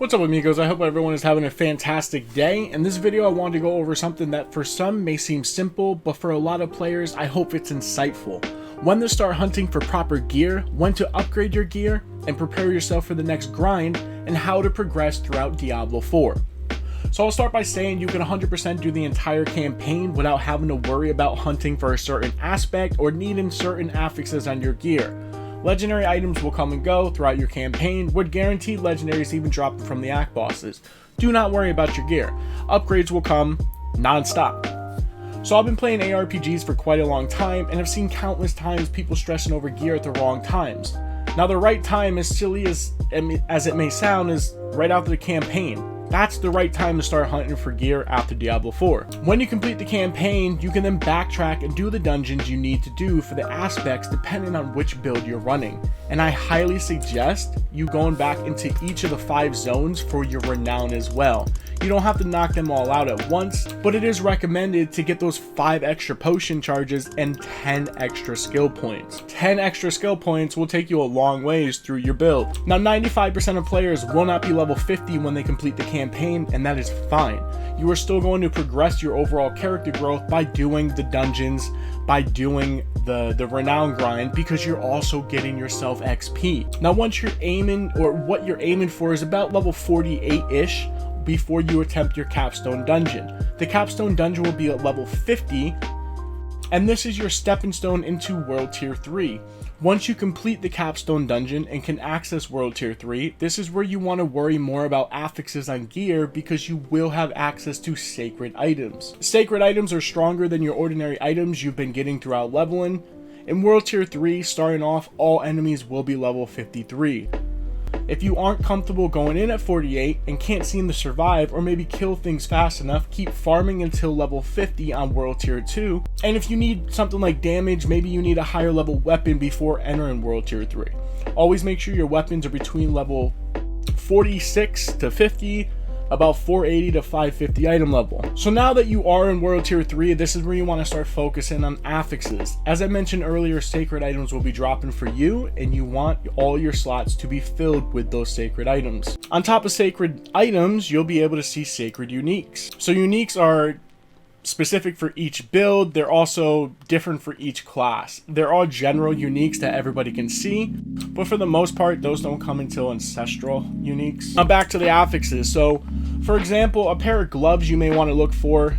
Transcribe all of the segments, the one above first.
What's up amigos, I hope everyone is having a fantastic day. In this video I wanted to go over something that for some may seem simple, but for a lot of players I hope it's insightful. When to start hunting for proper gear, when to upgrade your gear, and prepare yourself for the next grind, and how to progress throughout Diablo 4. So I'll start by saying you can 100% do the entire campaign without having to worry about hunting for a certain aspect or needing certain affixes on your gear. Legendary items will come and go throughout your campaign, with guaranteed legendaries even dropping from the act bosses. Do not worry about your gear. Upgrades will come non-stop. So I've been playing ARPGs for quite a long time, and I've seen countless times people stressing over gear at the wrong times. Now the right time, as silly as it may sound, is right after the campaign. That's the right time to start hunting for gear after Diablo 4. When you complete the campaign, you can then backtrack and do the dungeons you need to do for the aspects depending on which build you're running. And I highly suggest you going back into each of the 5 zones for your renown as well. You don't have to knock them all out at once, but it is recommended to get those 5 extra potion charges and 10 extra skill points. 10 extra skill points will take you a long ways through your build. Now 95% of players will not be level 50 when they complete the campaign, and that is fine. You are still going to progress your overall character growth by doing the dungeons, by doing the renown grind, because you're also getting yourself XP. Now once you're aiming, or what you're aiming for is about level 48-ish, before you attempt your capstone dungeon. The capstone dungeon will be at level 50, and this is your stepping stone into World Tier 3. Once you complete the capstone dungeon and can access World Tier 3, this is where you want to worry more about affixes on gear, because you will have access to sacred items. Sacred items are stronger than your ordinary items you've been getting throughout leveling. In World Tier 3, starting off, all enemies will be level 53. If you aren't comfortable going in at 48 and can't seem to survive or maybe kill things fast enough, keep farming until level 50 on World Tier 2. And if you need something like damage, maybe you need a higher level weapon before entering World Tier 3. Always make sure your weapons are between level 46 to 50, about 480 to 550 item level. So now that you are in World Tier 3, this is where you want to start focusing on affixes. As I mentioned earlier, sacred items will be dropping for you, and you want all your slots to be filled with those sacred items. On top of sacred items, you'll be able to see sacred uniques. So uniques are specific for each build. They're also different for each class. They're all general uniques that everybody can see, but for the most part those don't come until ancestral uniques. Now back to the affixes. So for example, a pair of gloves you may want to look for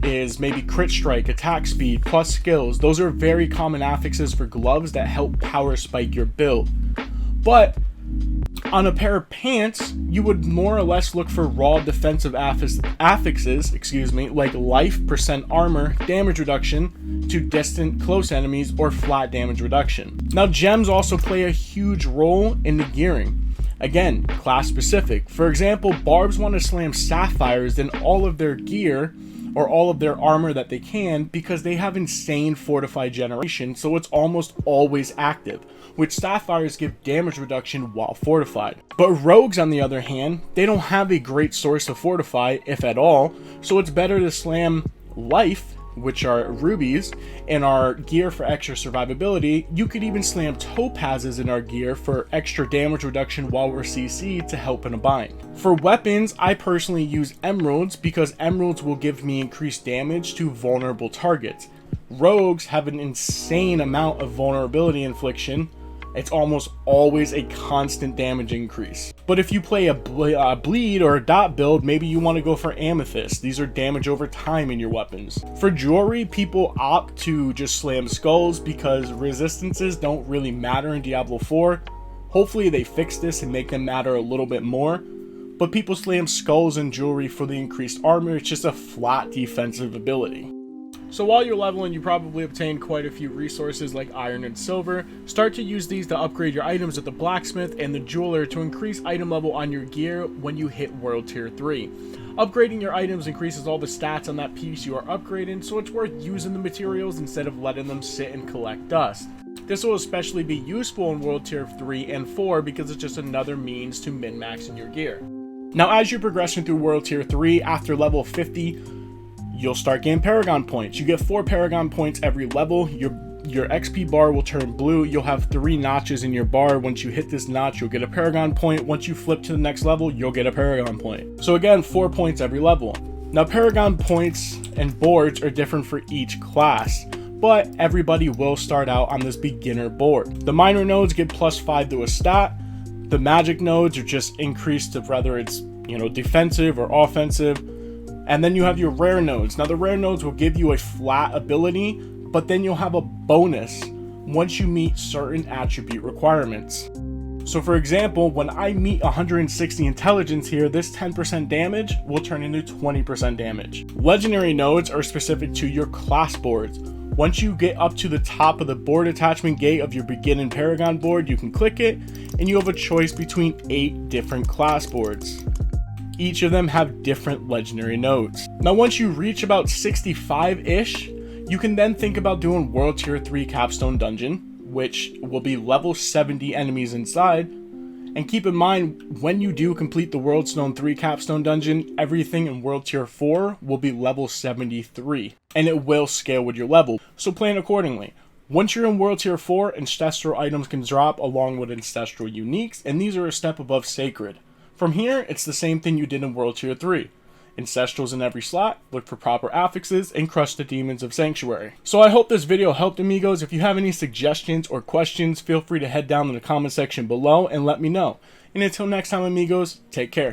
is maybe crit strike, attack speed, plus skills. Those are very common affixes for gloves that help power spike your build. But on a pair of pants, you would more or less look for raw defensive affixes, like life, percent armor, damage reduction to distant close enemies, or flat damage reduction. Now gems also play a huge role in the gearing. Again, class specific. For example, barbs want to slam sapphires in all of their gear or all of their armor that they can, because they have insane fortified generation, so it's almost always active, which sapphires give damage reduction while fortified. But rogues, on the other hand, they don't have a great source of fortify, if at all, so it's better to slam life, which are rubies, in our gear for extra survivability. You could even slam topazes in our gear for extra damage reduction while we're CC'd to help in a bind. For weapons, I personally use emeralds, because emeralds will give me increased damage to vulnerable targets. Rogues have an insane amount of vulnerability infliction. It's almost always a constant damage increase. But if you play a bleed or a dot build, maybe you want to go for amethyst. These are damage over time in your weapons. For jewelry, people opt to just slam skulls because resistances don't really matter in Diablo 4. Hopefully they fix this and make them matter a little bit more. But people slam skulls and jewelry for the increased armor. It's just a flat defensive ability. So while you're leveling, you probably obtain quite a few resources like iron and silver. Start to use these to upgrade your items at the blacksmith and the jeweler to increase item level on your gear when you hit World Tier 3. Upgrading your items increases all the stats on that piece you are upgrading, so it's worth using the materials instead of letting them sit and collect dust. This will especially be useful in World Tier 3 and 4 because it's just another means to min-maxing your gear. Now as you're progressing through World Tier 3, after level 50, you'll start getting Paragon points. You get 4 Paragon points every level. Your your XP bar will turn blue. You'll have 3 notches in your bar. Once you hit this notch, you'll get a Paragon point. Once you flip to the next level, you'll get a Paragon point. So again, 4 points every level. Now, Paragon points and boards are different for each class, but everybody will start out on this beginner board. The minor nodes get +5 to a stat. The magic nodes are just increased to whether it's, defensive or offensive. And then you have your rare nodes. Now, the rare nodes will give you a flat ability, but then you'll have a bonus once you meet certain attribute requirements. So for example, when I meet 160 intelligence here, this 10% damage will turn into 20% damage. Legendary nodes are specific to your class boards. Once you get up to the top of the board attachment gate of your beginning Paragon board, you can click it and you have a choice between 8 different class boards. Each of them have different legendary nodes. Now, once you reach about 65-ish, you can then think about doing World Tier 3 Capstone Dungeon, which will be level 70 enemies inside. And keep in mind, when you do complete the World Stone 3 Capstone Dungeon, everything in World Tier 4 will be level 73, and it will scale with your level, so plan accordingly. Once you're in World Tier 4, ancestral items can drop along with ancestral uniques, and these are a step above sacred. From here, it's the same thing you did in World Tier 3. Ancestrals in every slot, look for proper affixes, and crush the demons of Sanctuary. So I hope this video helped, amigos. If you have any suggestions or questions, feel free to head down in the comment section below and let me know. And until next time, amigos, take care.